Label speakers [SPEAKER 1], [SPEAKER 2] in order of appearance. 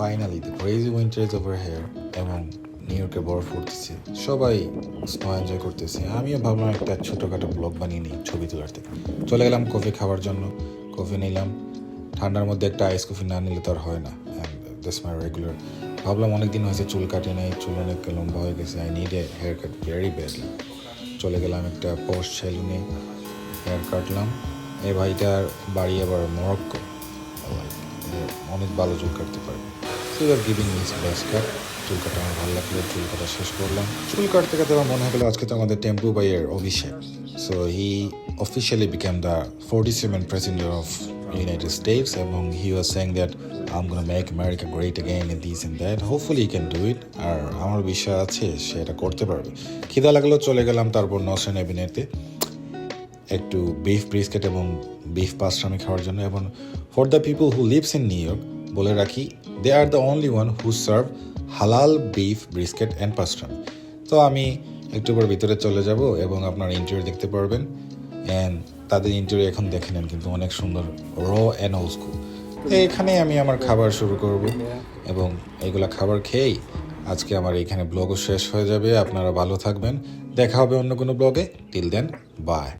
[SPEAKER 1] Finally the crazy winter is over here এবং new ইয়র্কে বরফ পড়তেছে, সবাই স্নো এনজয় করতেছে। আমিও ভাবলাম একটা ছোটোখাটো ব্লগ বানিয়ে নিই ছবি তোলার থেকে। চলে গেলাম কফি খাওয়ার জন্য, কফি নিলাম। ঠান্ডার মধ্যে একটা আইস কফি না নিলে তো আর হয় না, অ্যান্ড দিস মাই রেগুলার। ভাবলাম অনেকদিন হয়েছে চুল কাটে নাই, চুল অনেক লম্বা হয়ে গেছে, I need a haircut very badly. চলে গেলাম একটা পোস্ট সেলুনে, হেয়ার কাটলাম। এই ভাইটার বাড়ি আবার মরক্কো, অনেক ভালো চুল কাটতে পারে। So you are giving miss best cut. চুল কাটা আমার ভালো লাগলো, চুল কাটা শেষ করলাম। চুল কাটতে কাটতে আমার মনে হলো আজকে তো আমাদের টেম্পু ভাইয়ের অভিষেক। So he officially became the 47th president of United States এবং he was saying that I'm gonna make America great again and this and that. Hopefully he can do it. আর আমার বিশ্বাস আছে সে এটা করতে পারবে। খিদা লাগলো, চলে গেলাম তারপর নসরেন এভিনিউতে একটু বিফ ব্রিস্কেট এবং বিফ পাস্ট্রামি খাওয়ার জন্য। এবং for the people who lives in New York রাখি, they are the only one who serve halal beef brisket and pastrami. তো আমি একটু পর ভিতরে চলে যাব এবং আপনার ইন্টারভিউ দেখতে পারবেন। অ্যান্ড তাদের ইন্টারভিউ এখন দেখে নেন, কিন্তু অনেক সুন্দর, র অ্যান্ড ওল্ড স্কুল। এখানে আমি আমার খাবার শুরু করব এবং এইগুলা খাবার খেয়েই আজকে আমার এইখানে ব্লগও শেষ হয়ে যাবে। আপনারা ভালো থাকবেন, দেখা হবে অন্য কোনো ব্লগে। Till then, by.